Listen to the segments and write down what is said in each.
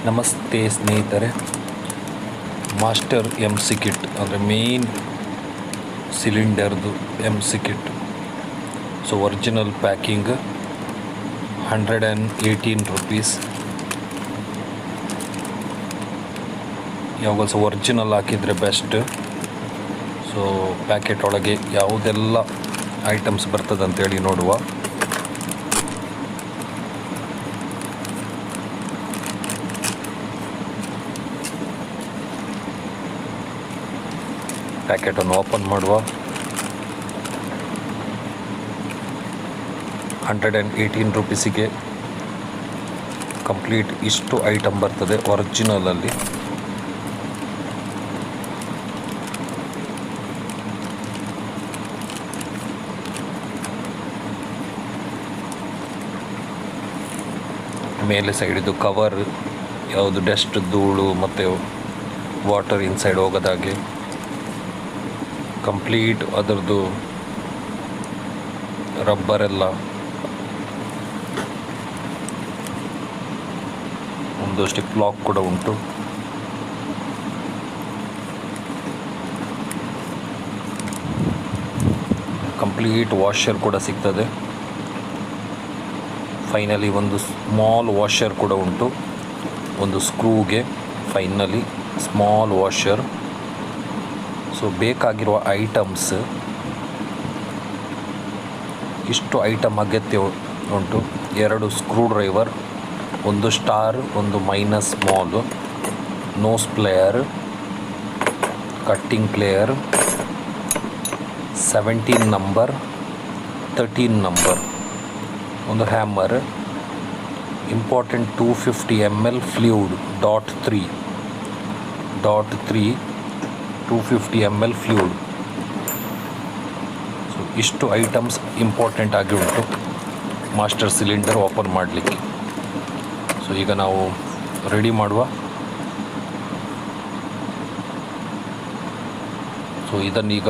ನಮಸ್ತೆ ಸ್ನೇಹಿತರೆ, master M C kit ಅಂದರೆ ಮೇನ್ ಸಿಲಿಂಡರ್ದು M C kit. So original packing 118 rupees. ಯಾವಾಗ ಸಹ ಒರಿಜಿನಲ್ ಹಾಕಿದರೆ ಬೆಸ್ಟ್. ಸೊ ಪ್ಯಾಕೆಟ್ ಒಳಗೆ ಯಾವುದೆಲ್ಲ ಐಟಮ್ಸ್ ಬರ್ತದೆ ಅಂತೇಳಿ ನೋಡುವ. ಪ್ಯಾಕೆಟನ್ನು ಓಪನ್ ಮಾಡುವ. 118 rupeesಗೆ ಕಂಪ್ಲೀಟ್ ಇಷ್ಟು ಐಟಮ್ ಬರ್ತದೆ ಒರಿಜಿನಲಲ್ಲಿ. ಮೇಲೆ ಸೈಡಿದು ಕವರ್, ಯಾವುದು ಡಸ್ಟ್, ಧೂಳು ಮತ್ತು ವಾಟರ್ ಇನ್ಸೈಡ್ ಹೋಗೋದಾಗೆ ಕಂಪ್ಲೀಟ್ ಅದರದ್ದು ರಬ್ಬರೆಲ್ಲ, ಒಂದು ಸ್ಟಿಕ್ ಲಾಕ್ ಕೂಡ ಉಂಟು. ಕಂಪ್ಲೀಟ್ ವಾಷರ್ ಕೂಡ ಸಿಗ್ತದೆ. ಫೈನಲಿ ಒಂದು ಸ್ಮಾಲ್ ವಾಷರ್ ಕೂಡ ಉಂಟು, ಒಂದು ಸ್ಕ್ರೂಗೆ ಫೈನಲಿ ಸ್ಮಾಲ್ ವಾಷರ್. ಸೊ ಬೇಕಾಗಿರುವ ಐಟಮ್ಸ್ ಇಷ್ಟು ಐಟಮ್ ಅಗತ್ಯ ಉಂಟು. 2 ಸ್ಕ್ರೂ ಡ್ರೈವರ್, ಒಂದು ಸ್ಟಾರ್, ಒಂದು minus small, nose plier, cutting plier, 17 number, 13 number, ಒಂದು hammer, important 250 ml fluid .3 250 ml fluid. So ಇಷ್ಟು ಐಟಮ್ಸ್ ಇಂಪಾರ್ಟೆಂಟ್ ಆಗಿ ಉಂಟು ಮಾಸ್ಟರ್ ಸಿಲಿಂಡರ್ ಓಪನ್ ಮಾಡಲಿಕ್ಕೆ. ಸೊ ಈಗ ನಾವು ರೆಡಿ ಮಾಡುವ. ಸೊ ಇದನ್ನೀಗ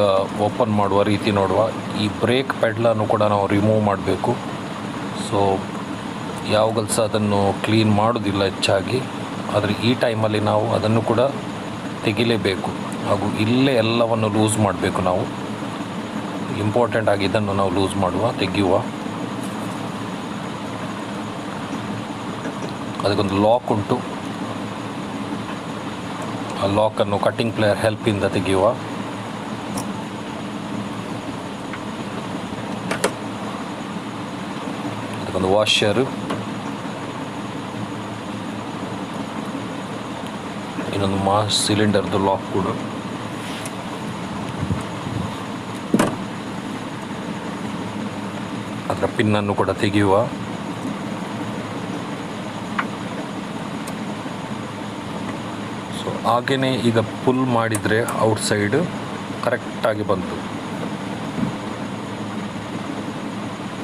ಓಪನ್ ಮಾಡುವ ರೀತಿ ನೋಡುವ. ಈ ಬ್ರೇಕ್ ಪೆಡ್ಲನ್ನು ಕೂಡ ನಾವು ರಿಮೂವ್ ಮಾಡಬೇಕು. ಸೊ ಯಾವಾಗಲೂ ಸಹ ಅದನ್ನು ಕ್ಲೀನ್ ಮಾಡೋದಿಲ್ಲ ಹೆಚ್ಚಾಗಿ, ಆದರೆ ಈ ಟೈಮಲ್ಲಿ ನಾವು ಅದನ್ನು ಕೂಡ ತೆಗಿಲೇಬೇಕು. ಹಾಗೂ ಇಲ್ಲೇ ಎಲ್ಲವನ್ನು ಲೂಸ್ ಮಾಡಬೇಕು ನಾವು. ಇಂಪಾರ್ಟೆಂಟ್ ಆಗಿ ಇದನ್ನು ನಾವು ಲೂಸ್ ಮಾಡುವ, ತೆಗೆಯುವ. ಅದಕ್ಕೊಂದು ಲಾಕ್ ಉಂಟು, ಆ ಲಾಕನ್ನು ಕಟ್ಟಿಂಗ್ ಪ್ಲೇಯರ್ ಹೆಲ್ಪಿಂದ ತೆಗೆಯುವ. ಅದಕ್ಕೊಂದು ವಾಷರು, ಇನ್ನೊಂದು ಮಾಸ್ ಸಿಲಿಂಡರ್ದು ಲಾಕ್ ಕೂಡ. ಅದರ ಪಿನ್ನನ್ನು ಕೂಡ ತೆಗೆಯುವ. ಸೊ ಹಾಗೆಯೇ ಈಗ ಪುಲ್ ಮಾಡಿದರೆ ಔಟ್ಸೈಡ್ ಕರೆಕ್ಟಾಗಿ ಬಂತು.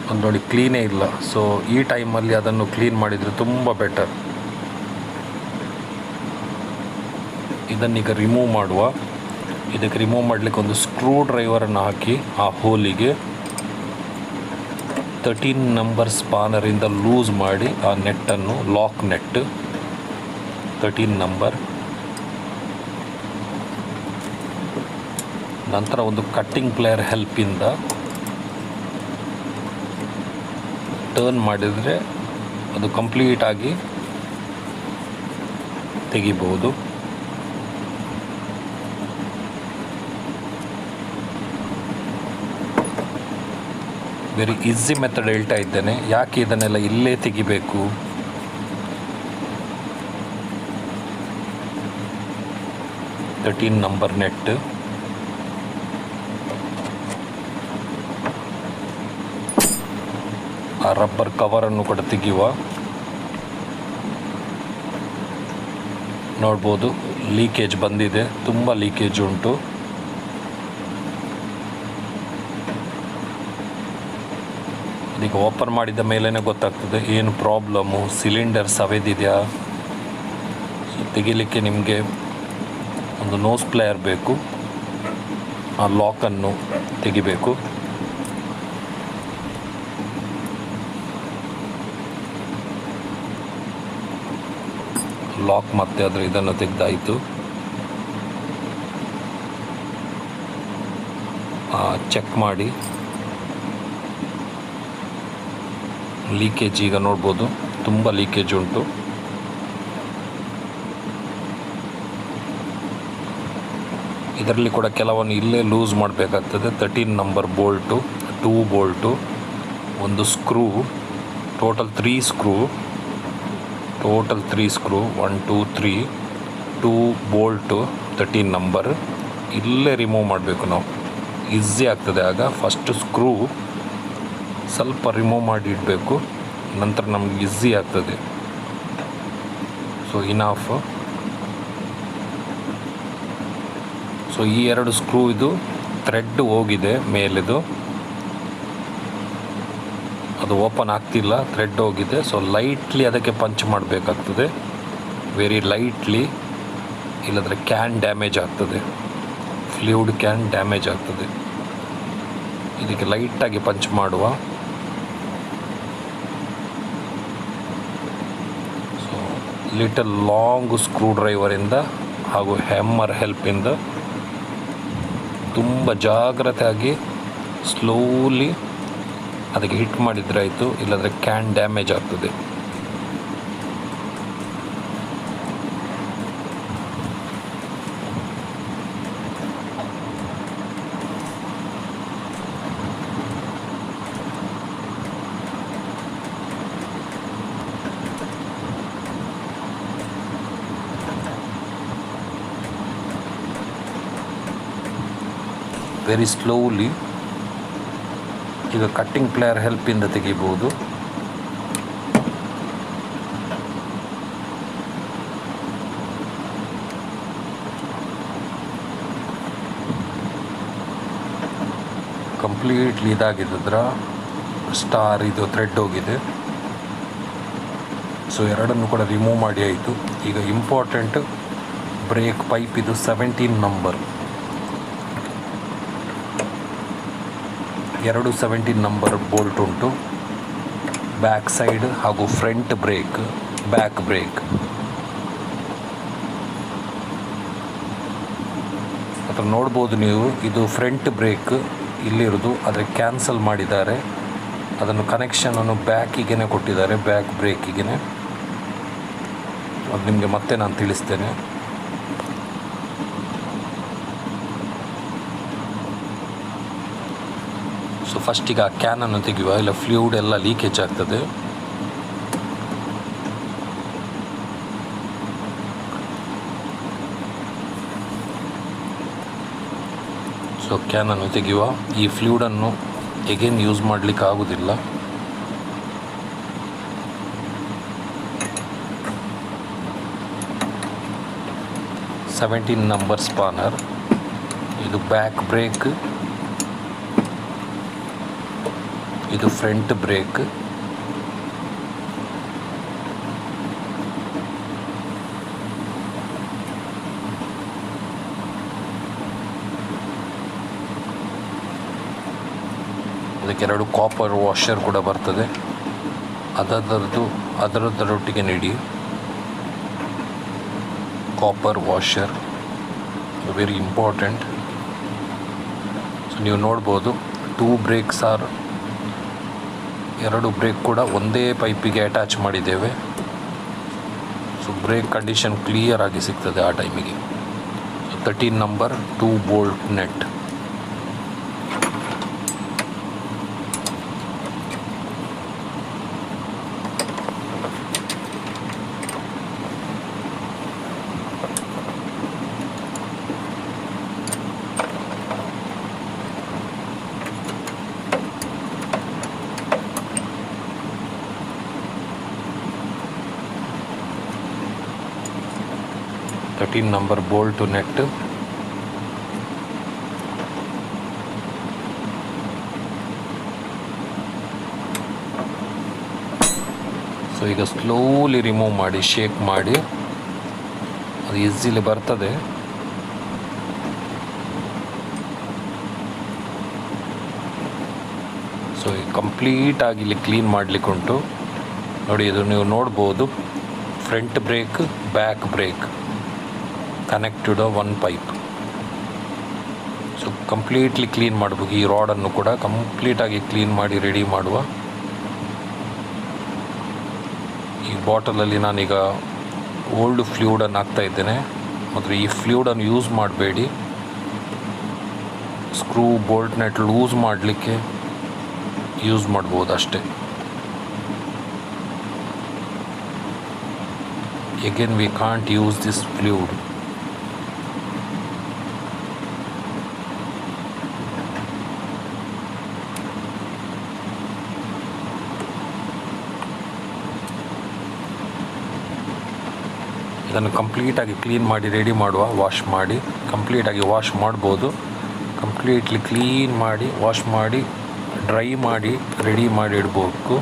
ಅದು ನೋಡಿ ಕ್ಲೀನೇ ಇಲ್ಲ. ಸೊ ಈ ಟೈಮಲ್ಲಿ ಅದನ್ನು ಕ್ಲೀನ್ ಮಾಡಿದರೆ ತುಂಬ ಬೆಟರ್. ಇದನ್ನೀಗ ರಿಮೂವ್ ಮಾಡುವ. ಇದಕ್ಕೆ ರಿಮೂವ್ ಮಾಡಲಿಕ್ಕೆ ಒಂದು ಸ್ಕ್ರೂ ಡ್ರೈವರನ್ನು ಹಾಕಿ ಆ ಹೋಲಿಗೆ 13 ನಂಬರ್ ಸ್ಪಾನರಿಂದ ಲೂಸ್ ಮಾಡಿ ಆ ನೆಟ್ಟನ್ನು, ಲಾಕ್ ನೆಟ್ 13 ನಂಬರ್. ನಂತರ ಒಂದು ಕಟ್ಟಿಂಗ್ ಪ್ಲೇಯರ್ ಹೆಲ್ಪಿಂದ ಟರ್ನ್ ಮಾಡಿದರೆ ಅದು ಕಂಪ್ಲೀಟಾಗಿ ತೆಗಿಬೋದು. ವೆರಿ ಈಸಿ ಮೆಥಡ್ ಹೇಳ್ತಾ ಇದ್ದೇನೆ. ಯಾಕೆ ಇದನ್ನೆಲ್ಲ ಇಲ್ಲೇ ತೆಗಿಬೇಕು? ನಂಬರ್ ನೆಟ್, ಆ ರಬ್ಬರ್ ಕವರನ್ನು ಕೂಡ ತೆಗೆಯುವ. ನೋಡ್ಬೋದು ಲೀಕೇಜ್ ಬಂದಿದೆ, ತುಂಬ ಲೀಕೇಜ್ ಉಂಟು. ಈಗ ಓಪನ್ ಮಾಡಿದ ಮೇಲೇ ಗೊತ್ತಾಗ್ತದೆ ಏನು ಪ್ರಾಬ್ಲಮ್ಮು, ಸಿಲಿಂಡರ್ ಸವೆದಿದೆಯಾ. ತೆಗಿಲಿಕ್ಕೆ ನಿಮಗೆ ಒಂದು ನೋಸ್ ಪ್ಲೇಯರ್ ಬೇಕು, ಆ ಲಾಕನ್ನು ತೆಗಿಬೇಕು. ಲಾಕ್ ಮತ್ತೆ ಆದರೆ ಇದನ್ನು ತೆಗೆದಾಯಿತು. ಚೆಕ್ ಮಾಡಿ, ಲೀಕೇಜ್ ಈಗ ನೋಡ್ಬೋದು, ತುಂಬ ಲೀಕೇಜ್ ಉಂಟು. ಇದರಲ್ಲಿ ಕೂಡ ಕೆಲವನ್ನು ಇಲ್ಲೇ ಲೂಸ್ ಮಾಡಬೇಕಾಗ್ತದೆ. 13 ನಂಬರ್ ಬೋಲ್ಟು, 2 ಬೋಲ್ಟು, ಒಂದು screw, total 3 screw, 1 2 3 2 Bolt 13 number ಇಲ್ಲೇ ರಿಮೂವ್ ಮಾಡಬೇಕು ನಾವು. ಈಸಿ ಆಗ್ತದೆ ಆಗ. ಫಸ್ಟ್ ಸ್ಕ್ರೂ ಸ್ವಲ್ಪ ರಿಮೂವ್ ಮಾಡಿ ಇಡಬೇಕು, ನಂತರ ನಮ್ಗೆ ಈಸಿ ಆಗ್ತದೆ. So enough. ಸೊ ಈ 2 ಸ್ಕ್ರೂ ಇದು ಥ್ರೆಡ್ ಹೋಗಿದೆ ಮೇಲೆದು, ಅದು ಓಪನ್ ಆಗ್ತಿಲ್ಲ, ಥ್ರೆಡ್ ಹೋಗಿದೆ. ಸೊ ಲೈಟ್ಲಿ ಅದಕ್ಕೆ ಪಂಚ್ ಮಾಡಬೇಕಾಗ್ತದೆ, ವೆರಿ ಲೈಟ್ಲಿ, ಇಲ್ಲದ್ರೆ ಕ್ಯಾನ್ ಡ್ಯಾಮೇಜ್ ಆಗ್ತದೆ, ಫ್ಲೂಯಿಡ್ ಕ್ಯಾನ್ ಡ್ಯಾಮೇಜ್ ಆಗ್ತದೆ. ಇದಕ್ಕೆ ಲೈಟಾಗಿ ಪಂಚ್ ಮಾಡುವ. ಸೊ ಲಿಟಲ್ ಲಾಂಗ್ ಸ್ಕ್ರೂ ಡ್ರೈವರಿಂದ ಹಾಗೂ ಹ್ಯಾಮರ್ ಹೆಲ್ಪಿಂದ ತುಂಬ ಜಾಗ್ರತೆಯಾಗಿ ಸ್ಲೋಲಿ ಅದಕ್ಕೆ ಹಿಟ್ ಮಾಡಿದರೆ ಆಯಿತು, ಇಲ್ಲಾಂದರೆ ಕ್ಯಾನ್ ಡ್ಯಾಮೇಜ್ ಆಗ್ತದೆ. Very slowly. ಈಗ ಕಟ್ಟಿಂಗ್ ಪ್ಲೇಯರ್ ಹೆಲ್ಪಿಂದ ತೆಗಿಬೋದು. ಕಂಪ್ಲೀಟ್ಲಿ ಇದಾಗಿದ್ದದ್ರ ಸ್ಟಾರ್ ಇದು ಥ್ರೆಡ್ ಹೋಗಿದೆ. ಸೊ ಎರಡನ್ನು ಕೂಡ ರಿಮೂವ್ ಮಾಡಿ ಆಯಿತು. ಈಗ ಇಂಪಾರ್ಟೆಂಟ್ ಬ್ರೇಕ್ ಪೈಪ್ ಇದು 17 ನಂಬರ್, 2 17 ನಂಬರ್ ಬೋಲ್ಟ್ ಉಂಟು. ಬ್ಯಾಕ್ ಸೈಡ್ ಹಾಗೂ ಫ್ರಂಟ್ ಬ್ರೇಕ್, ಬ್ಯಾಕ್ ಬ್ರೇಕ್. ಅಥವಾ ನೋಡ್ಬೋದು ನೀವು, ಇದು ಫ್ರಂಟ್ ಬ್ರೇಕ್ ಇಲ್ಲಿರೋದು, ಆದರೆ ಕ್ಯಾನ್ಸಲ್ ಮಾಡಿದ್ದಾರೆ. ಅದನ್ನು ಕನೆಕ್ಷನನ್ನು ಬ್ಯಾಕಿಗೆ ಕೊಟ್ಟಿದ್ದಾರೆ, ಬ್ಯಾಕ್ ಬ್ರೇಕಿಗೆ. ಅದು ನಿಮಗೆ ಮತ್ತೆ ನಾನು ತಿಳಿಸ್ತೇನೆ. ಸೊ ಫಸ್ಟಿಗೆ ಆ ಕ್ಯಾನನ್ನು ತೆಗೆಯುವ, ಇಲ್ಲ ಫ್ಲೂಯಿಡ್ ಎಲ್ಲ ಲೀಕೇಜ್ ಆಗ್ತದೆ. ಸೊ ಕ್ಯಾನನ್ನು ತೆಗೆಯುವ. ಈ ಫ್ಲೂಯಿಡನ್ನು ಎಗೇನ್ ಯೂಸ್ ಮಾಡಲಿಕ್ಕೆ ಆಗೋದಿಲ್ಲ. ಸೆವೆಂಟೀನ್ ನಂಬರ್ ಸ್ಪಾನರ್, ಇದು ಬ್ಯಾಕ್ ಬ್ರೇಕ್, ಇದು ಫ್ರಂಟ್ ಬ್ರೇಕ್. ಅದಕ್ಕೆ 2 ಕಾಪರ್ ವಾಷರ್ ಕೂಡ ಬರ್ತದೆ, ಅದರೊಟ್ಟಿಗೆ ನೀಡಿ. Copper washer very important. So ನೀವು ನೋಡ್ಬೋದು 2 ಬ್ರೇಕ್ಸ್ ಆರ್, 2 ಬ್ರೇಕ್ ಕೂಡ ಒಂದೇ ಪೈಪಿಗೆ ಅಟ್ಯಾಚ್ ಮಾಡಿದ್ದೇವೆ. ಸೊ ಬ್ರೇಕ್ ಕಂಡೀಷನ್ ಕ್ಲಿಯರ್ ಆಗಿ ಸಿಗ್ತದೆ ಆ ಟೈಮಿಗೆ. So 13 number 2 bolt net. Number bolt net. So ಈಗ ಸ್ಲೋಲಿ ರಿಮೂವ್ ಮಾಡಿ, ಶೇಕ್ ಮಾಡಿ, ಅದು ಈಸಿಲಿ ಬರ್ತದೆ. ಸೊ ಕಂಪ್ಲೀಟಾಗಿ ಇಲ್ಲಿ ಕ್ಲೀನ್ ಮಾಡಲಿಕ್ಕೆ ಉಂಟು ನೋಡಿ. ಇದು ನೀವು ನೋಡ್ಬೋದು, front brake back break connected one pipe. So completely clean ಮಾಡಬೇಕು. ಈ ರಾಡನ್ನು ಕೂಡ ಕಂಪ್ಲೀಟಾಗಿ ಕ್ಲೀನ್ ಮಾಡಿ ರೆಡಿ ಮಾಡುವ. ಈ ಬಾಟಲಲ್ಲಿ ನಾನೀಗ ಓಲ್ಡ್ ಫ್ಲೂಯಿಡನ್ನು ಹಾಕ್ತಾ ಇದ್ದೇನೆ. ಮತ್ತು ಈ ಫ್ಲೂಯಿಡನ್ನು ಯೂಸ್ ಮಾಡಬೇಡಿ. ಸ್ಕ್ರೂ ಬೋಲ್ಟ್ ನಟ್ ಲೂಸ್ ಮಾಡಲಿಕ್ಕೆ ಯೂಸ್ ಮಾಡ್ಬೋದು ಅಷ್ಟೇ. Again we can't use this fluid. ಇದನ್ನು ಕಂಪ್ಲೀಟಾಗಿ ಕ್ಲೀನ್ ಮಾಡಿ ರೆಡಿ ಮಾಡುವ. ವಾಶ್ ಮಾಡಿ ಕಂಪ್ಲೀಟಾಗಿ ವಾಶ್ ಮಾಡ್ಬೋದು. ಕಂಪ್ಲೀಟ್ಲಿ ಕ್ಲೀನ್ ಮಾಡಿ ವಾಶ್ ಮಾಡಿ ಡ್ರೈ ಮಾಡಿ ರೆಡಿ ಮಾಡಿ ಇಡಬೇಕು.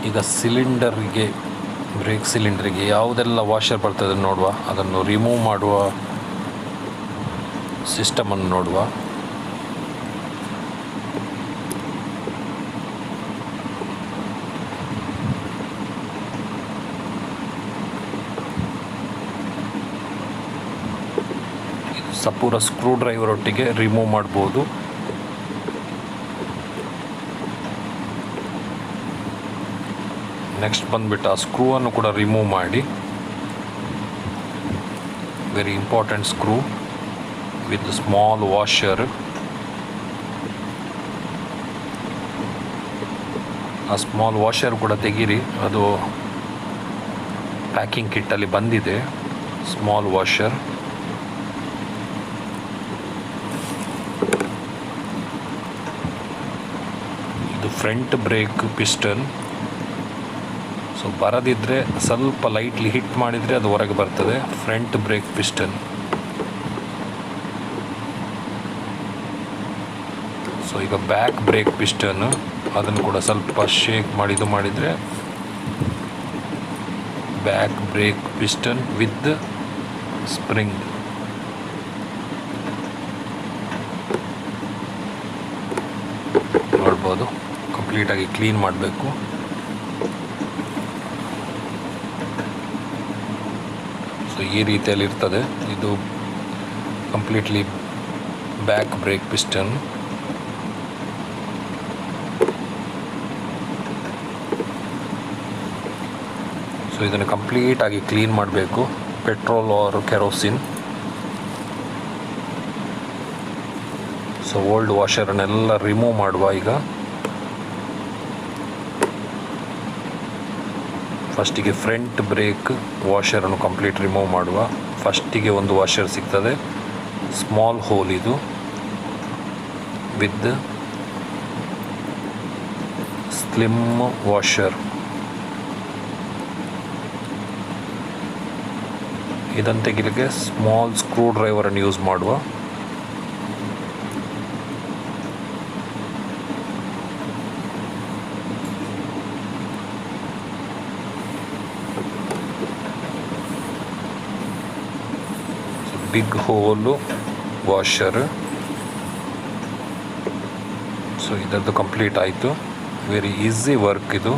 ಈಗ ಸಿಲಿಂಡರಿಗೆ, ಬ್ರೇಕ್ ಸಿಲಿಂಡರಿಗೆ ಯಾವುದೆಲ್ಲ ವಾಷರ್ ಬರ್ತದೆ ನೋಡುವ. ಅದನ್ನು ರಿಮೂವ್ ಮಾಡುವ ಸಿಸ್ಟಮನ್ನು ನೋಡುವ. ಸಪೂರ ಸ್ಕ್ರೂ ಡ್ರೈವರ್ ಒಟ್ಟಿಗೆ ರಿಮೂವ್ ಮಾಡ್ಬೋದು. ನೆಕ್ಸ್ಟ್ ಬಂದುಬಿಟ್ಟು ಆ ಸ್ಕ್ರೂವನ್ನು ಕೂಡ ರಿಮೂವ್ ಮಾಡಿ. Very important screw with small washer. ಆ ಸ್ಮಾಲ್ ವಾಷರ್ ಕೂಡ ತೆಗೀರಿ. ಅದು ಪ್ಯಾಕಿಂಗ್ ಕಿಟ್ಟಲ್ಲಿ ಬಂದಿದೆ ಸ್ಮಾಲ್ ವಾಷರ್. ಇದು ಫ್ರಂಟ್ ಬ್ರೇಕ್ ಪಿಸ್ಟನ್. ಸೊ ಬರದಿದ್ದರೆ ಸ್ವಲ್ಪ ಲೈಟ್ಲಿ ಹಿಟ್ ಮಾಡಿದರೆ ಅದು ಹೊರಗೆ ಬರ್ತದೆ. Front brake piston. ಸೊ ಈಗ ಬ್ಯಾಕ್ ಬ್ರೇಕ್ ಪಿಸ್ಟನ್, ಅದನ್ನು ಕೂಡ ಸ್ವಲ್ಪ ಶೇಕ್ ಮಾಡಿ ಇದು ಮಾಡಿದರೆ back brake piston with spring. ನೋಡ್ಬೋದು. ಕಂಪ್ಲೀಟಾಗಿ ಕ್ಲೀನ್ ಮಾಡಬೇಕು. ಸೊ ಈ ರೀತಿಯಲ್ಲಿ ಇರ್ತದೆ. ಇದು completely back brake piston. So ಇದನ್ನು ಕಂಪ್ಲೀಟಾಗಿ ಕ್ಲೀನ್ ಮಾಡಬೇಕು. Petrol or kerosene. So old ವಾಷರನ್ನೆಲ್ಲ ರಿಮೂವ್ ಮಾಡುವ. ಈಗ ಫಸ್ಟಿಗೆ ಫ್ರಂಟ್ ಬ್ರೇಕ್ ವಾಷರನ್ನು ಕಂಪ್ಲೀಟ್ ರಿಮೂವ್ ಮಾಡುವ. ಫಸ್ಟಿಗೆ ಒಂದು ವಾಷರ್ ಸಿಗ್ತದೆ, ಸ್ಮಾಲ್ ಹೋಲ್ ಇದು, ವಿತ್ ಸ್ಲಿಮ್ ವಾಷರ್. ಇದನ್ನು ತೆಗಿಲಿಕ್ಕೆ ಸ್ಮಾಲ್ ಸ್ಕ್ರೂ ಡ್ರೈವರನ್ನು ಯೂಸ್ ಮಾಡುವ. Big hole washer. ಸೊ ಇದರದ್ದು ಕಂಪ್ಲೀಟ್ ಆಯಿತು. ವೆರಿ ಈಸಿ ವರ್ಕ್ ಇದು.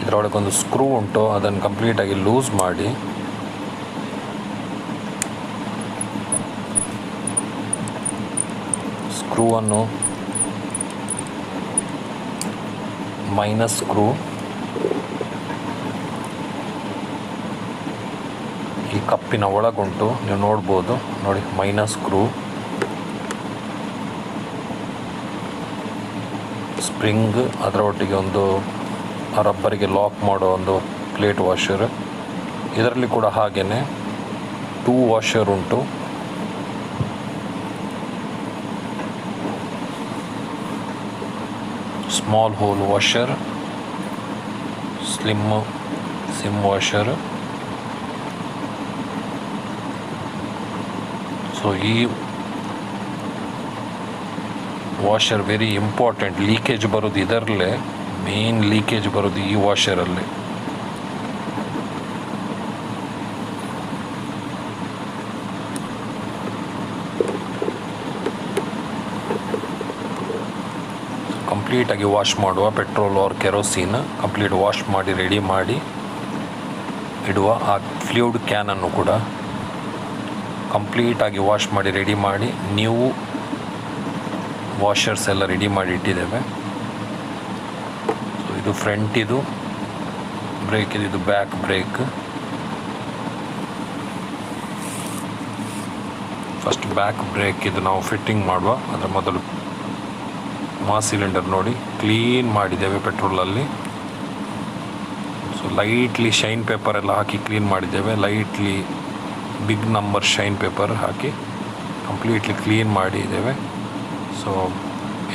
ಇದರೊಳಗೆ ಒಂದು ಸ್ಕ್ರೂ ಉಂಟು, ಅದನ್ನು ಕಂಪ್ಲೀಟಾಗಿ ಲೂಸ್ ಮಾಡಿ ಸ್ಕ್ರೂವನ್ನು ಮೈನಸ್ ಸ್ಕ್ರೂ ಈ ಕಪ್ಪಿನ ಒಳಗುಂಟು, ನೀವು ನೋಡ್ಬೋದು ನೋಡಿ. ಮೈನಸ್ ಸ್ಕ್ರೂ, ಸ್ಪ್ರಿಂಗ್, ಅದರ ಒಟ್ಟಿಗೆ ಒಂದು ರಬ್ಬರಿಗೆ ಲಾಕ್ ಮಾಡೋ ಒಂದು ಪ್ಲೇಟ್ ವಾಷರ್. ಇದರಲ್ಲಿ ಕೂಡ ಹಾಗೆಯೇ 2 ವಾಷರ್ ಉಂಟು. Small hole washer, shim washer. So ಈ ವಾಷರ್ ವೆರಿ ಇಂಪಾರ್ಟೆಂಟ್. ಲೀಕೇಜ್ ಬರೋದು ಇದರಲ್ಲೇ, ಮೇನ್ ಲೀಕೇಜ್ ಬರೋದು ಈ ವಾಷರಲ್ಲಿ. ಕಂಪ್ಲೀಟಾಗಿ ವಾಶ್ ಮಾಡುವ. Petrol or kerosene complete wash ಮಾಡಿ ರೆಡಿ ಮಾಡಿ ಇಡುವ. ಆ ಫ್ಲೂಯಿಡ್ ಕ್ಯಾನನ್ನು ಕೂಡ ಕಂಪ್ಲೀಟಾಗಿ ವಾಶ್ ಮಾಡಿ ರೆಡಿ ಮಾಡಿ ನ್ಯೂ ವಾಷರ್ಸ್ ಎಲ್ಲ ರೆಡಿ ಮಾಡಿ ಇಟ್ಟಿದ್ದೇವೆ. ಸೊ ಇದು ಫ್ರಂಟ್, ಇದು ಬ್ರೇಕ್, ಇದು back break. First back break ಇದು ನಾವು ಫಿಟ್ಟಿಂಗ್ ಮಾಡುವ. ಅದರ ಮೊದಲು ಮಾಸ್ ಸಿಲಿಂಡರ್ ನೋಡಿ ಕ್ಲೀನ್ ಮಾಡಿದ್ದೇವೆ ಪೆಟ್ರೋಲಲ್ಲಿ. ಸೊ ಲೈಟ್ಲಿ ಶೈನ್ ಪೇಪರ್ ಎಲ್ಲ ಹಾಕಿ ಕ್ಲೀನ್ ಮಾಡಿದ್ದೇವೆ. Lightly big number shine paper ಹಾಕಿ ಕಂಪ್ಲೀಟ್ಲಿ ಕ್ಲೀನ್ ಮಾಡಿದ್ದೇವೆ. ಸೊ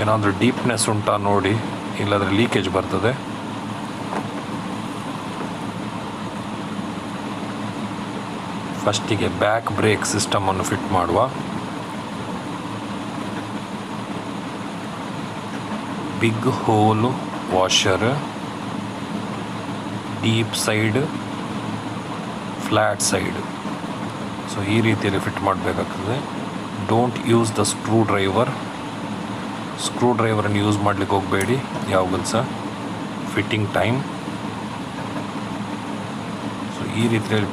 ಏನಾದರೂ ಡೀಪ್ನೆಸ್ ಉಂಟಾ ನೋಡಿ, ಇಲ್ಲದ್ರೆ ಲೀಕೇಜ್ ಬರ್ತದೆ. ಫಸ್ಟಿಗೆ ಬ್ಯಾಕ್ ಬ್ರೇಕ್ ಸಿಸ್ಟಮನ್ನು ಫಿಟ್ ಮಾಡುವ. Big hole washer, deep side, flat side. So ಈ ರೀತಿಯಲ್ಲಿ ಫಿಟ್ ಮಾಡಬೇಕಾಗ್ತದೆ. ಡೋಂಟ್ ಯೂಸ್ ದ ಸ್ಕ್ರೂ ಡ್ರೈವರನ್ನು ಯೂಸ್ ಮಾಡಲಿಕ್ಕೆ ಹೋಗಬೇಡಿ ಯಾವಾಗಲೂ ಸಹ ಫಿಟ್ಟಿಂಗ್ ಟೈಮ್. ಸೊ ಈ ರೀತಿಯಲ್ಲಿ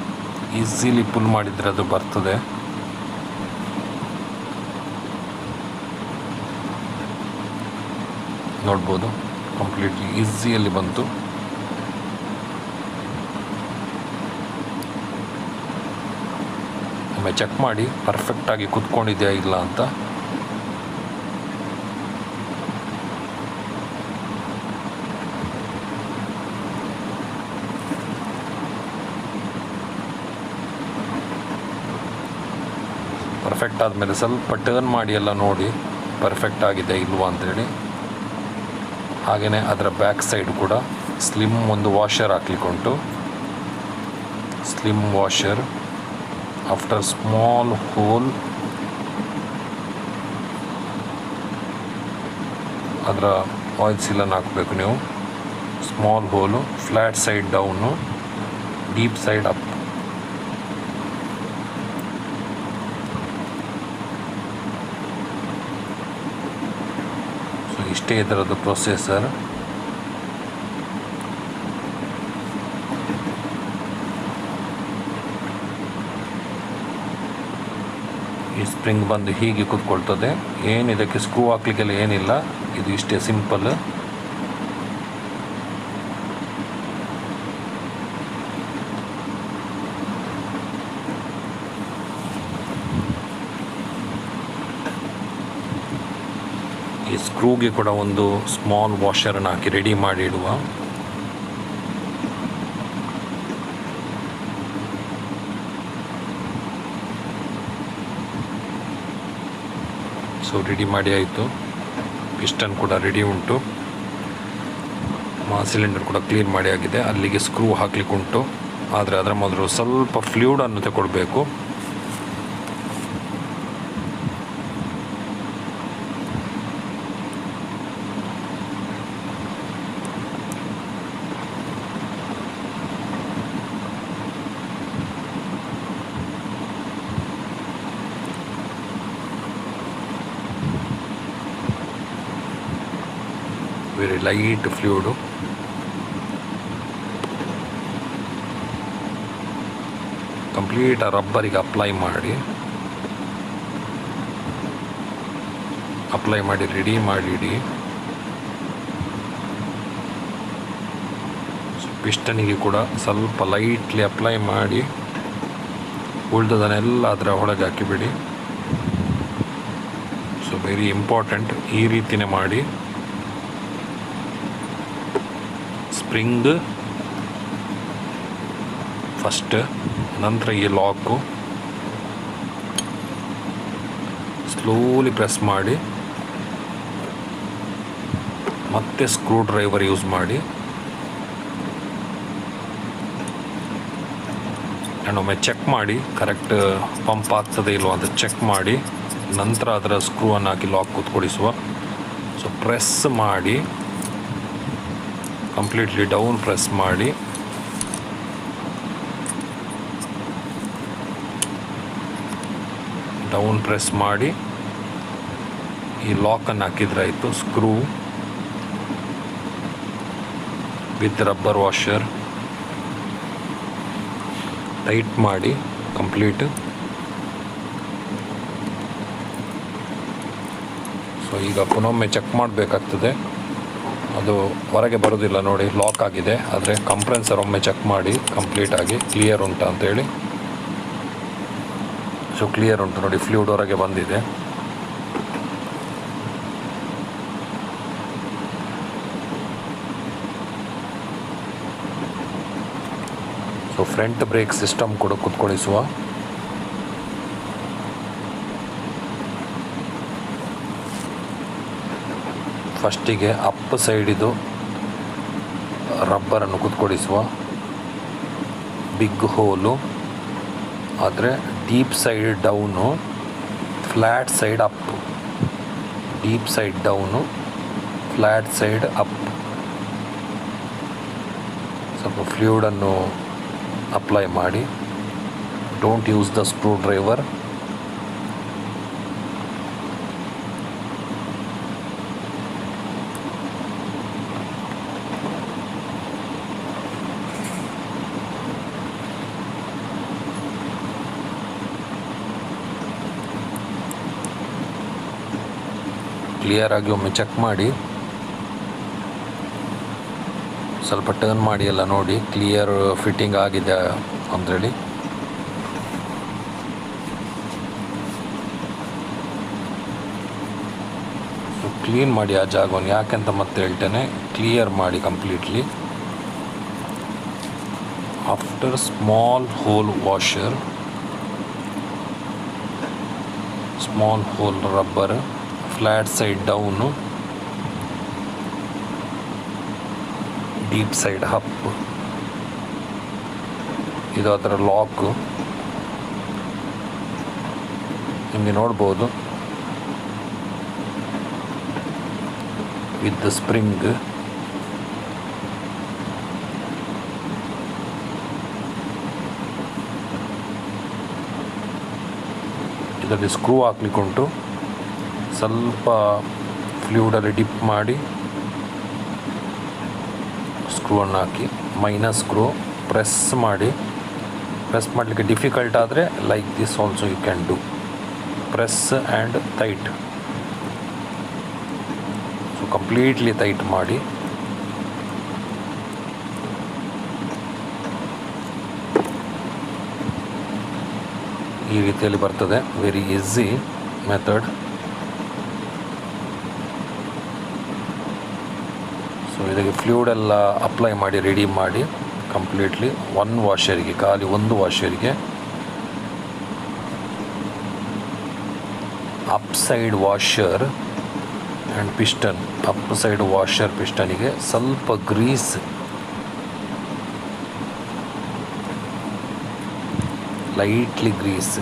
ಈಸಿಲಿ ಪುಲ್ ಮಾಡಿದರೆ ಅದು ಬರ್ತದೆ. ನೋಡ್ಬೋದು ಕಂಪ್ಲೀಟ್ಲಿ ಈಸಿಯಲ್ಲಿ ಬಂತು. ಒಮ್ಮೆ ಚೆಕ್ ಮಾಡಿ ಪರ್ಫೆಕ್ಟಾಗಿ ಕುತ್ಕೊಂಡಿದೆಯಾ ಇಲ್ಲ ಅಂತ. ಪರ್ಫೆಕ್ಟ್ ಆದಮೇಲೆ ಸ್ವಲ್ಪ ಟರ್ನ್ ಮಾಡಿ ಎಲ್ಲ ನೋಡಿ ಪರ್ಫೆಕ್ಟ್ ಆಗಿದೆ ಇಲ್ವಾ ಅಂಥೇಳಿ. ಹಾಗೆಯೇ ಅದರ ಬ್ಯಾಕ್ ಸೈಡ್ ಕೂಡ ಸ್ಲಿಮ್ ಒಂದು ವಾಷರ್ ಹಾಕ್ಲಿಕ್ಕುಂಟು. Slim washer after small hole ಅದರ ಆಯಿಲ್ ಸೀಲನ್ನು ಹಾಕಬೇಕು ನೀವು. Small hole, flat side down, deep side up. So ಇಷ್ಟೇ ಇದರದ್ದು ಪ್ರೊಸೆಸರ್. ಈ ಸ್ಪ್ರಿಂಗ್ ಬಂದು ಹೀಗೆ ಕೂತ್ಕೊಳ್ತದೆ. ಏನು ಇದಕ್ಕೆ ಸ್ಕ್ರೂ ಹಾಕ್ಲಿಕ್ಕೆಲ್ಲ ಏನಿಲ್ಲ, ಇದು ಇಷ್ಟೇ ಸಿಂಪಲ್. ಈ ಸ್ಕ್ರೂಗೆ ಕೂಡ ಒಂದು ಸ್ಮಾಲ್ ವಾಷರನ್ನು ಹಾಕಿ ರೆಡಿ ಮಾಡಿ ಇಡುವ. ಸೊ ರೆಡಿ ಮಾಡಿ ಆಯಿತು. ಪಿಸ್ಟನ್ ಕೂಡ ರೆಡಿ ಉಂಟು. ಸಿಲಿಂಡರ್ ಕೂಡ ಕ್ಲೀನ್ ಮಾಡಿ ಆಗಿದೆ. ಅಲ್ಲಿಗೆ ಸ್ಕ್ರೂ ಹಾಕ್ಲಿಕ್ಕೆ ಉಂಟು. ಆದರೆ ಅದರ ಮೊದಲು ಸ್ವಲ್ಪ ಫ್ಲೂಯಿಡನ್ನು ತಗೊಳ್ಬೇಕು. Very light fluid. ಕಂಪ್ಲೀಟ್ ಆ ರಬ್ಬರಿಗೆ ಅಪ್ಲೈ ಮಾಡಿ ರೆಡಿ ಮಾಡಿ ಇಡಿ. ಪಿಸ್ಟನಿಗೆ ಕೂಡ ಸ್ವಲ್ಪ ಲೈಟ್ಲಿ ಅಪ್ಲೈ ಮಾಡಿ ಉಳಿದದನ್ನೆಲ್ಲ ಅದರ ಒಳಗೆ ಹಾಕಿಬಿಡಿ. ಸೊ ವೆರಿ ಇಂಪಾರ್ಟೆಂಟ್, ಈ ರೀತಿಯೇ ಮಾಡಿ. ಸ್ಪ್ರಿಂಗ್ ಫಸ್ಟ್, ನಂತರ ಈ ಲಾಕು ಸ್ಲೋಲಿ ಪ್ರೆಸ್ ಮಾಡಿ, ಮತ್ತೆ ಸ್ಕ್ರೂ ಡ್ರೈವರ್ ಯೂಸ್ ಮಾಡಿ ಒಮ್ಮೆ ಚೆಕ್ ಮಾಡಿ ಕರೆಕ್ಟ್ ಪಂಪ್ ಆಗ್ತದೆ ಇಲ್ವ ಅಂತ ಚೆಕ್ ಮಾಡಿ, ನಂತರ ಅದರ ಸ್ಕ್ರೂವನ್ನು ಹಾಕಿ ಲಾಕ್ ಕೂತ್ಕೊಳಿಸುವ. ಸೊ ಪ್ರೆಸ್ ಮಾಡಿ, ಕಂಪ್ಲೀಟ್ಲಿ ಡೌನ್ ಪ್ರೆಸ್ ಮಾಡಿ ಈ ಲಾಕನ್ನು ಹಾಕಿದ್ರಾಯಿತು. Screw with rubber washer tight ಮಾಡಿ ಕಂಪ್ಲೀಟ್. ಸೊ ಈಗ ಪುನೊಮ್ಮೆ ಚೆಕ್ ಮಾಡಬೇಕಾಗ್ತದೆ, ಅದು ಹೊರಗೆ ಬರೋದಿಲ್ಲ ನೋಡಿ, ಲಾಕ್ ಆಗಿದೆ. ಆದರೆ ಕಂಪ್ರೆನ್ಸರ್ ಒಮ್ಮೆ ಚೆಕ್ ಮಾಡಿ ಕಂಪ್ಲೀಟಾಗಿ ಕ್ಲಿಯರ್ ಉಂಟಾ ಅಂತೇಳಿ. ಸೊ ಕ್ಲಿಯರ್ ಉಂಟು ನೋಡಿ, ಫ್ಲೂಯಿಡ್ ಹೊರಗೆ ಬಂದಿದೆ. ಸೊ ಫ್ರಂಟ್ ಬ್ರೇಕ್ ಸಿಸ್ಟಮ್ ಕೂಡ ಕುತ್ಕೊಳಿಸುವ. ಫಸ್ಟಿಗೆ ಅಪ್ ಸೈಡಿದು ರಬ್ಬರನ್ನು ಕುತ್ಕೊಳಿಸುವ, ಬಿಗ್ ಹೋಲು. ಆದರೆ deep side down, flat side up. Deep side down, flat side up. ಸ್ವಲ್ಪ ಫ್ಲೂಯಿಡನ್ನು ಅಪ್ಲೈ ಮಾಡಿ. Don't use the screw driver. Clear ಆಗಿ ಒಮ್ಮೆ ಚೆಕ್ ಮಾಡಿ, ಸ್ವಲ್ಪ ಟರ್ನ್ ಮಾಡಿ ಎಲ್ಲ ನೋಡಿ ಕ್ಲಿಯರ್ ಫಿಟ್ಟಿಂಗ್ ಆಗಿದೆ ಅಂಥೇಳಿ. ಕ್ಲೀನ್ ಮಾಡಿ ಆ ಜಾಗವನ್ನು, ಯಾಕೆಂತ ಮತ್ತೆ ಹೇಳ್ತೇನೆ, ಕ್ಲಿಯರ್ ಮಾಡಿ completely. After small hole washer, small hole rubber, flat side down, deep side up. ಇದು ಅದರ ಲಾಕು ನಿಮಗೆ ನೋಡ್ಬೋದು ವಿತ್ ದ ಸ್ಪ್ರಿಂಗ್. ಇದರಲ್ಲಿ ಸ್ಕ್ರೂ ಹಾಕ್ಲಿಕ್ಕುಂಟು. ಸ್ವಲ್ಪ ಫ್ಲೂಯಿಡಲ್ಲಿ ಡಿಪ್ ಮಾಡಿ ಸ್ಕ್ರೂವನ್ನು ಹಾಕಿ, ಮೈನಸ್ ಸ್ಕ್ರೂ ಪ್ರೆಸ್ ಮಾಡಿ. ಪ್ರೆಸ್ ಮಾಡಲಿಕ್ಕೆ ಡಿಫಿಕಲ್ಟ್ ಆದರೆ like this also you can do. Press and tight. So completely tight ಮಾಡಿ. ಈ ರೀತಿಯಲ್ಲಿ ಬರ್ತದೆ. Very easy method. ಸೊ ಇದಕ್ಕೆ ಫ್ಲೂಯಿಡೆಲ್ಲ ಅಪ್ಲೈ ಮಾಡಿ ರೆಡಿ ಮಾಡಿ ಕಂಪ್ಲೀಟ್ಲಿ. ಒನ್ ವಾಷರಿಗೆ, ಖಾಲಿ ಒಂದು ವಾಷರಿಗೆ up side washer and piston. Up side washer ಪಿಸ್ಟನಿಗೆ ಸ್ವಲ್ಪ grease, lightly grease.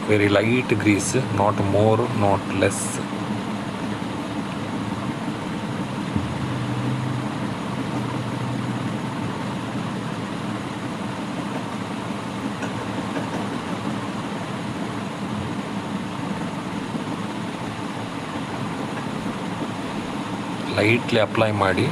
very light grease, not more, not less. Lightly apply ಮಾಡಿ.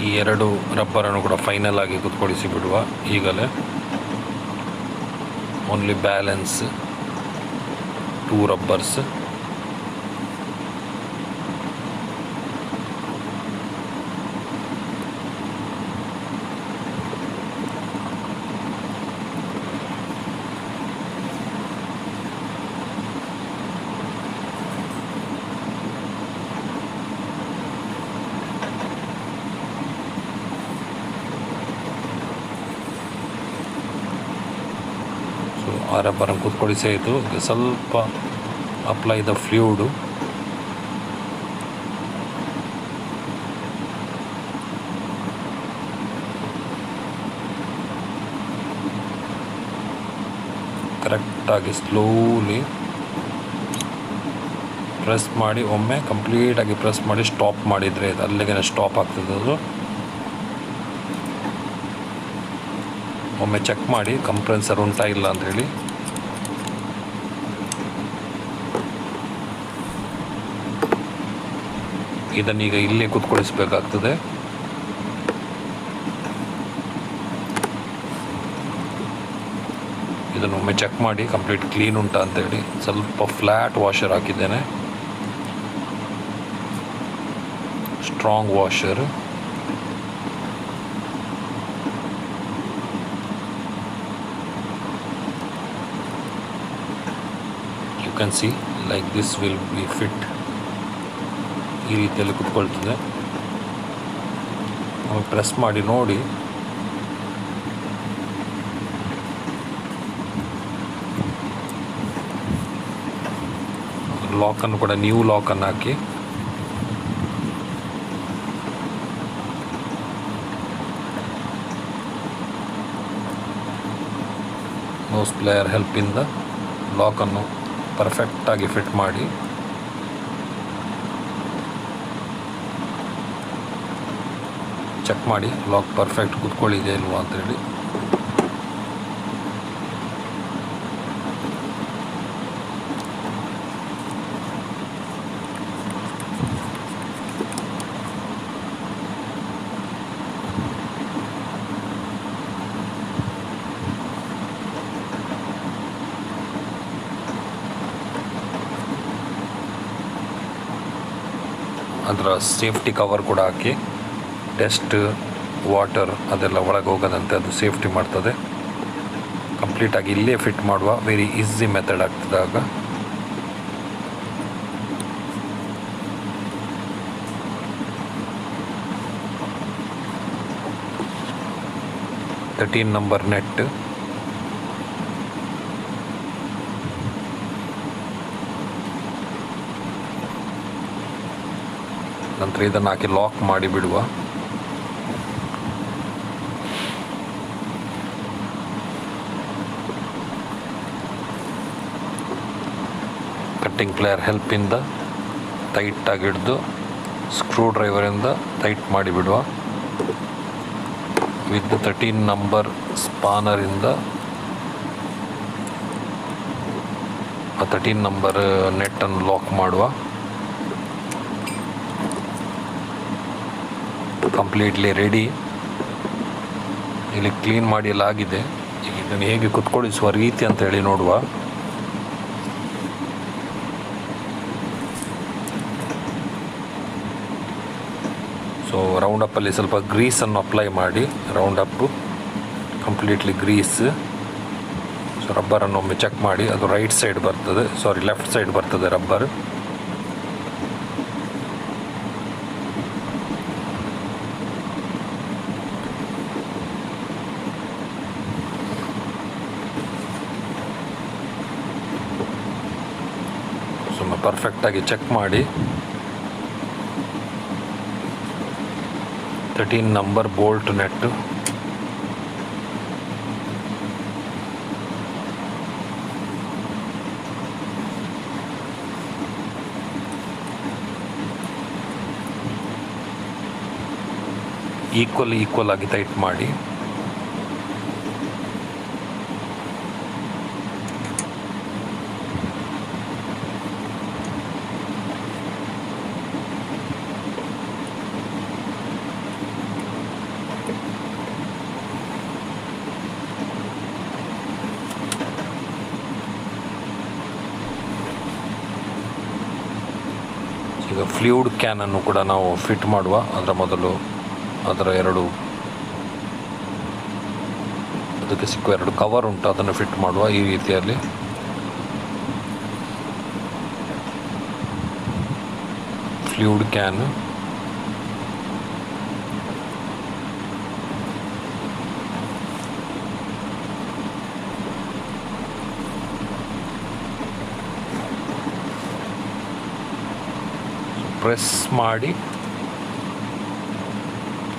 ಈ ಎರಡು ರಬ್ಬರನ್ನು ಕೂಡ ಫೈನಲ್ ಆಗಿ ಕುತ್ಕೊಳಿಸಿ ಬಿಡುವ. ಈಗಲೇ ಓನ್ಲಿ ಬ್ಯಾಲೆನ್ಸ್ 2 ರಬ್ಬರ್ಸ್. ಸೊ ಆ ರಬ್ಬರನ್ನು ಕೂತ್ಕೊಳಿಸಿ ಆಯಿತು. ಸ್ವಲ್ಪ ಅಪ್ಲೈ ದ ಫ್ಲೂಯಿಡು. ಕರೆಕ್ಟಾಗಿ ಸ್ಲೋಲಿ ಪ್ರೆಸ್ ಮಾಡಿ, ಒಮ್ಮೆ ಕಂಪ್ಲೀಟಾಗಿ ಪ್ರೆಸ್ ಮಾಡಿ ಸ್ಟಾಪ್ ಮಾಡಿದರೆ ಇದು ಅಲ್ಲಿಗೆ ಸ್ಟಾಪ್ ಆಗ್ತದೆ. ಅದು ಒಮ್ಮೆ ಚೆಕ್ ಮಾಡಿ ಕಂಪ್ರೆಸರ್ ಉಂಟಾ ಇಲ್ಲ ಅಂಥೇಳಿ. ಇದನ್ನೀಗ ಇಲ್ಲೇ ಕೂತ್ಕೊಳಿಸ್ಬೇಕಾಗ್ತದೆ. ಇದನ್ನೊಮ್ಮೆ ಚೆಕ್ ಮಾಡಿ ಕಂಪ್ಲೀಟ್ ಕ್ಲೀನ್ ಉಂಟಾ ಅಂತೇಳಿ. ಸ್ವಲ್ಪ ಫ್ಲ್ಯಾಟ್ ವಾಷರ್ ಹಾಕಿದ್ದೇನೆ, strong washer. You can see like this will be fit. ಈ ರೀತಿಯಲ್ಲಿ ಕುತ್ಕೊಳ್ತದೆ. ಪ್ರೆಸ್ ಮಾಡಿ ನೋಡಿ. ಲಾಕನ್ನು ಕೂಡ ನ್ಯೂ ಲಾಕನ್ನು ಹಾಕಿ ನೋಸ್ ಪ್ಲೇಯರ್ ಹೆಲ್ಪಿಂದ ಲಾಕನ್ನು ಪರ್ಫೆಕ್ಟಾಗಿ ಫಿಟ್ ಮಾಡಿ ಚೆಕ್ ಮಾಡಿ ಲಾಕ್ ಪರ್ಫೆಕ್ಟ್ ಕೂತ್ಕೊಳ್ಳಿದೆ ಇಲ್ವಾ ಅಂತೇಳಿ. ಅದರ ಸೇಫ್ಟಿ ಕವರ್ ಕೂಡ ಹಾಕಿ, ಡಸ್ಟ್ ವಾಟರ್ ಅದೆಲ್ಲ ಒಳಗೆ ಹೋಗೋದಂತೆ ಅದು ಸೇಫ್ಟಿ ಮಾಡ್ತದೆ. ಕಂಪ್ಲೀಟಾಗಿ ಇಲ್ಲೇ ಫಿಟ್ ಮಾಡುವ ವೆರಿ ಈಸಿ ಮೆಥಡ್ ಆಗ್ತದೆ. ಆಗ ಥರ್ಟೀನ್ ನಂಬರ್ ನೆಟ್ ನಂತರ ಇದನ್ನು ಹಾಕಿ ಲಾಕ್ ಮಾಡಿ ಬಿಡುವ. ಕಟ್ಟಿಂಗ್ ಪ್ಲೇಯರ್ ಹೆಲ್ಪಿಂದ ಟೈಟಾಗಿ ಹಿಡಿದು ಸ್ಕ್ರೂ ಡ್ರೈವರಿಂದ ಟೈಟ್ ಮಾಡಿಬಿಡುವ. ವಿತ್ 13 ನಂಬರ್ ಸ್ಪಾನರಿಂದ ಆ 13 ನಂಬರ್ ನೆಟ್ಟನ್ನು ಲಾಕ್ ಮಾಡುವ. Completely ready. ಇಲ್ಲಿ ಕ್ಲೀನ್ ಮಾಡಿ ಎಲ್ಲ ಆಗಿದೆ. ಈಗ ಇದನ್ನು ಹೇಗೆ ಕುತ್ಕೊಳಿಸುವ ರೀತಿ ಅಂತ ಹೇಳಿ ನೋಡುವ. ಸೊ ರೌಂಡಪ್ಪಲ್ಲಿ ಸ್ವಲ್ಪ ಗ್ರೀಸನ್ನು ಅಪ್ಲೈ ಮಾಡಿ, ರೌಂಡಪ್ಪು ಕಂಪ್ಲೀಟ್ಲಿ ಗ್ರೀಸ್. ಸೊ ರಬ್ಬರನ್ನು ಒಮ್ಮೆ ಚೆಕ್ ಮಾಡಿ, ಅದು ರೈಟ್ ಸೈಡ್ ಬರ್ತದೆ, ಲೆಫ್ಟ್ ಸೈಡ್ ಬರ್ತದೆ ರಬ್ಬರ್. ಸುಮ್ಮನೆ ಪರ್ಫೆಕ್ಟಾಗಿ ಚೆಕ್ ಮಾಡಿ 13 ನಂಬರ್ ಬೋಲ್ಟ್ ನೆಟ್ಟು ಈಕ್ವಲ್ ಆಗಿ ಟೈಟ್ ಮಾಡಿ. ಈಗ ಫ್ಲೂಯಿಡ್ ಕ್ಯಾನನ್ನು ಕೂಡ ನಾವು ಫಿಟ್ ಮಾಡುವ. ಅದರ ಮೊದಲು ಅದರ ಅದಕ್ಕೆ ಸಿಕ್ಕುವ 2 ಕವರ್ ಉಂಟು, ಅದನ್ನು ಫಿಟ್ ಮಾಡುವ ಈ ರೀತಿಯಲ್ಲಿ. ಫ್ಲೂಯಿಡ್ ಕ್ಯಾನ್ ಪ್ರೆಸ್ ಮಾಡಿ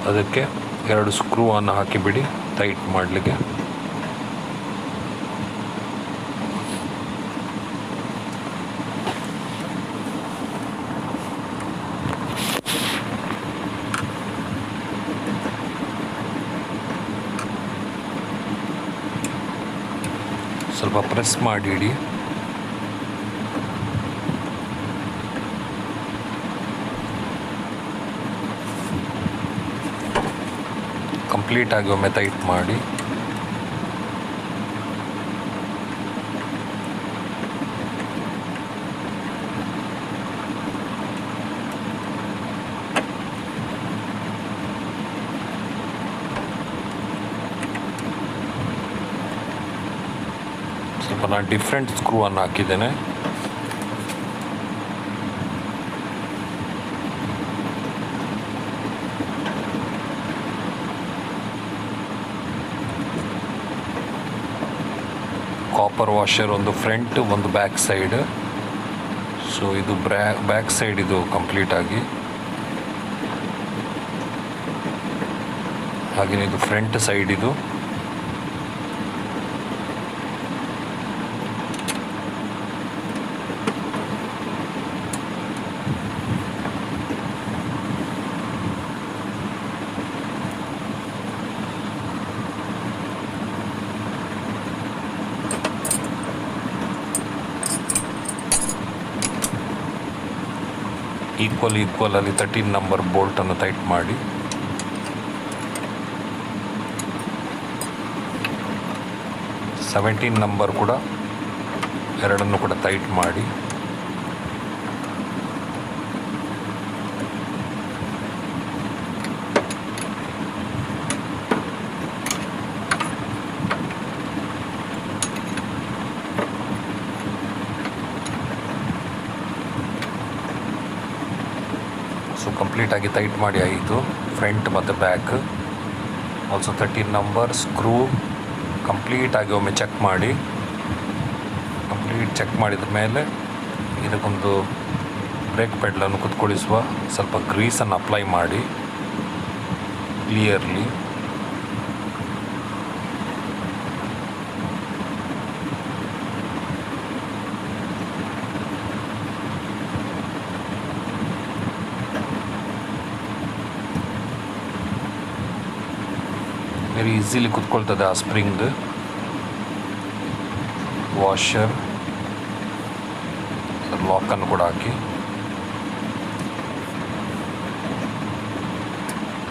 ಅದಕ್ಕೆ 2 ಸ್ಕ್ರೂವನ್ನು ಹಾಕಿಬಿಡಿ ಟೈಟ್ ಮಾಡಲಿಕ್ಕೆ. ಸ್ವಲ್ಪ ಪ್ರೆಸ್ ಮಾಡಿ ಇಡಿ. ಕಂಪ್ಲೀಟಾಗಿ ಒಮ್ಮೆ ಟೈಟ್ ಮಾಡಿ. ಸ್ವಲ್ಪ ನಾನು ಡಿಫ್ರೆಂಟ್ ಸ್ಕ್ರೂವನ್ನು ಹಾಕಿದ್ದೇನೆ. ಕಾಪರ್ ವಾಷರ್ ಒಂದು ಫ್ರಂಟ್ ಒಂದು ಬ್ಯಾಕ್ ಸೈಡ್. ಸೊ ಇದು ಬ್ಯಾಕ್ ಸೈಡ್ ಇದು ಕಂಪ್ಲೀಟಾಗಿ, ಹಾಗೆಯೇ ಇದು ಫ್ರಂಟ್ ಸೈಡ್ ಇದು. ಈಕ್ವಲ್ ಅಲ್ಲಿ 13 ನಂಬರ್ ಬೋಲ್ಟನ್ನು ಟೈಟ್ ಮಾಡಿ. ಸೆವೆಂಟೀನ್ ನಂಬರ್ ಕೂಡ ಎರಡನ್ನು ಕೂಡ ಟೈಟ್ ಮಾಡಿ. ಸೊ ಕಂಪ್ಲೀಟಾಗಿ ಟೈಟ್ ಮಾಡಿ ಆಯಿತು, ಫ್ರಂಟ್ ಮತ್ತು ಬ್ಯಾಕ್. ಆಲ್ಸೋ 13 ನಂಬರ್ ಸ್ಕ್ರೂ ಕಂಪ್ಲೀಟಾಗಿ ಒಮ್ಮೆ ಚೆಕ್ ಮಾಡಿ. ಚೆಕ್ ಮಾಡಿದ ಮೇಲೆ ಇದಕ್ಕೊಂದು ಬ್ರೇಕ್ ಪೆಡಲನ್ನು ಕುತ್ಕೊಳಿಸುವ ಸ್ವಲ್ಪ ಗ್ರೀಸನ್ನು ಅಪ್ಲೈ ಮಾಡಿ ಕ್ಲಿಯರ್ಲಿ. ವೆರಿ ಈಸಿಲಿ ಕುತ್ಕೊಳ್ತದೆ ಆ ಸ್ಪ್ರಿಂಗ್. ವಾಷರ್ ಲಾಕನ್ನು ಕೂಡ ಹಾಕಿ,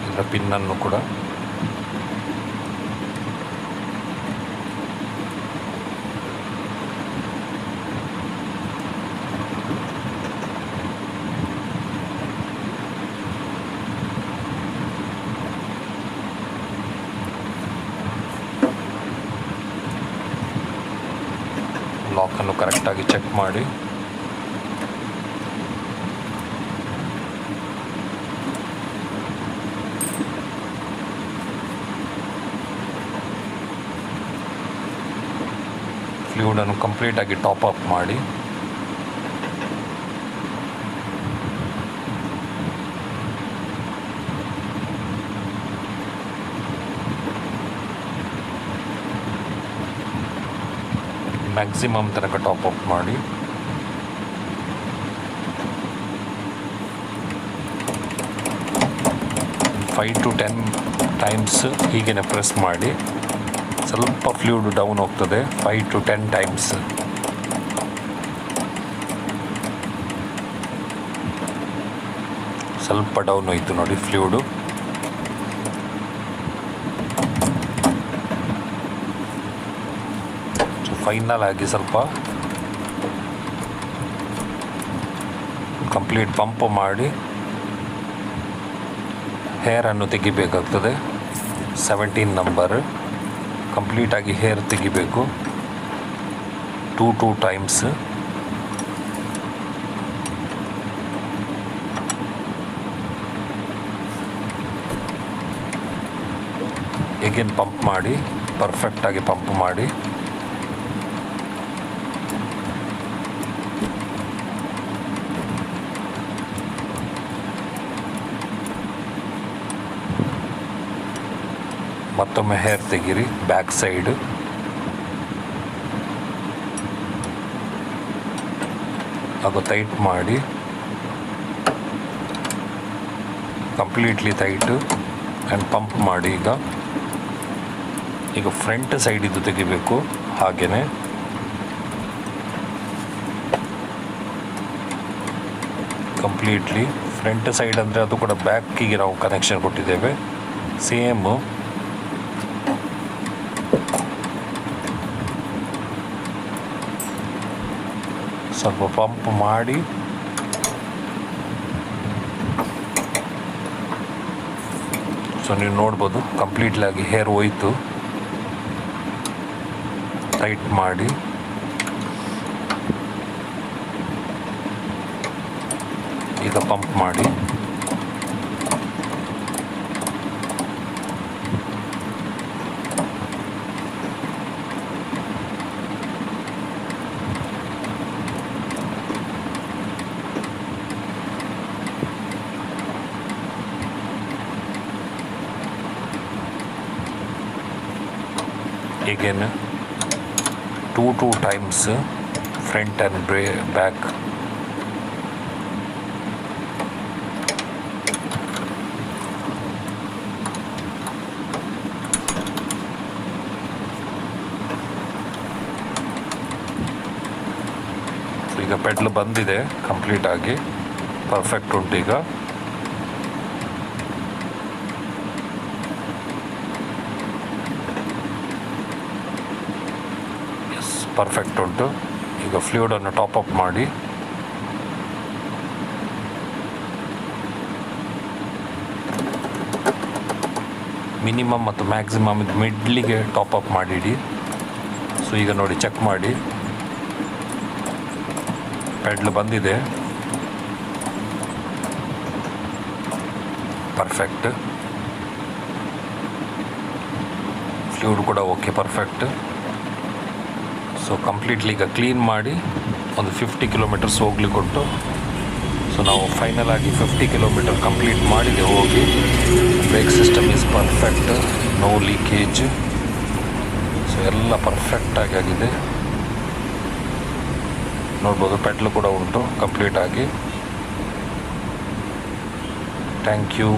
ಇದರ ಪಿನ್ನನ್ನು ಕೂಡ ಲಾಕನ್ನು ಕರೆಕ್ಟಾಗಿ ಚೆಕ್ ಮಾಡಿ. ಫ್ಲೂಯಿಡನ್ನು ಕಂಪ್ಲೀಟಾಗಿ ಟಾಪ್ ಅಪ್ ಮಾಡಿ. ಮ್ಯಾಕ್ಸಿಮಮ್ ತನಕ ಟಾಪ್ ಅಪ್ ಮಾಡಿ. ಫೈವ್ ಟು 10 ಟೈಮ್ಸ್ ಹೀಗೇ ಪ್ರೆಸ್ ಮಾಡಿ. ಸ್ವಲ್ಪ ಫ್ಲೂಯಿಡ್ ಡೌನ್ ಹೋಗ್ತದೆ. 5 to 10 ಟೈಮ್ಸ್. ಸ್ವಲ್ಪ ಡೌನ್ ಹೋಯಿತು ನೋಡಿ ಫ್ಲೂಯಿಡು. ಫೈನಲ್ ಆಗಿ ಸ್ವಲ್ಪ ಕಂಪ್ಲೀಟ್ ಪಂಪ್ ಮಾಡಿ ಹೇರನ್ನು ತೆಗಿಬೇಕಾಗ್ತದೆ. 17 ನಂಬರ್ ಕಂಪ್ಲೀಟಾಗಿ ಹೇರ್ ತೆಗಿಬೇಕು 2 ಟೈಮ್ಸ್. ಎಗೇನ್ ಪಂಪ್ ಮಾಡಿ, ಪರ್ಫೆಕ್ಟಾಗಿ ಪಂಪ್ ಮಾಡಿ. ಮತ್ತೊಮ್ಮೆ ಹೇರ್ ತೆಗೀರಿ, ಬ್ಯಾಕ್ ಸೈಡ್. ಹಾಗೂ ಟೈಟ್ ಮಾಡಿ, ಕಂಪ್ಲೀಟ್ಲಿ ಟೈಟು ಆ್ಯಂಡ್ ಪಂಪ್ ಮಾಡಿ. ಈಗ ಫ್ರಂಟ್ ಸೈಡಿದ್ದು ತೆಗಿಬೇಕು. ಹಾಗೆಯೇ ಕಂಪ್ಲೀಟ್ಲಿ ಫ್ರಂಟ್ ಸೈಡ್ ಅಂದರೆ ಅದು ಕೂಡ ಬ್ಯಾಕಿಗೆ ನಾವು ಕನೆಕ್ಷನ್ ಕೊಟ್ಟಿದ್ದೇವೆ. ಸೇಮು ಸ್ವಲ್ಪ ಪಂಪ್ ಮಾಡಿ ಸೊ ನೀವು ನೋಡ್ಬೋದು ಕಂಪ್ಲೀಟ್ಲಾಗಿ ಹೇರ್ ಹೋಯ್ತು. ಟೈಟ್ ಮಾಡಿ ಈಗ ಪಂಪ್ ಮಾಡಿ. again 2 times front and back. ಈಗ ಪೆಡ್ಲ್ ಬಂದಿದೆ ಕಂಪ್ಲೀಟ್ ಆಗಿ, ಪರ್ಫೆಕ್ಟ್ ಉಂಟು. ಈಗ ಪರ್ಫೆಕ್ಟ್ ಉಂಟು. ಈಗ ಫ್ಲೂಯಿಡನ್ನು ಟಾಪ್ ಅಪ್ ಮಾಡಿ ಮಿನಿಮಮ್ ಮತ್ತು ಮ್ಯಾಕ್ಸಿಮಮ್ ಇದು ಮಿಡ್ಲಿಗೆ ಟಾಪ್ ಅಪ್ ಮಾಡಿಡಿ. ಸೊ ಈಗ ನೋಡಿ ಚೆಕ್ ಮಾಡಿ, ಪೆಡ್ಲ್ ಬಂದಿದೆ ಪರ್ಫೆಕ್ಟ್. ಫ್ಲೂಯಿಡ್ ಕೂಡ ಓಕೆ, ಪರ್ಫೆಕ್ಟ್. ಸೊ ಕಂಪ್ಲೀಟ್ಲಿ ಈಗ ಕ್ಲೀನ್ ಮಾಡಿ ಒಂದು 50 ಕಿಲೋಮೀಟರ್ಸ್ ಹೋಗ್ಲಿಕ್ಕೆ ಉಂಟು. ಸೊ ನಾವು ಫೈನಲ್ ಆಗಿ 50 ಕಿಲೋಮೀಟರ್ ಕಂಪ್ಲೀಟ್ ಮಾಡಿದೆ ಹೋಗಿ. Brake system is perfect, no leakage. So ಎಲ್ಲ ಪರ್ಫೆಕ್ಟಾಗಿ ಆಗಿದೆ ನೋಡ್ಬೋದು. ಪೆಡ್ಲ್ ಕೂಡ ಉಂಟು ಕಂಪ್ಲೀಟ್ ಆಗಿ. Thank you.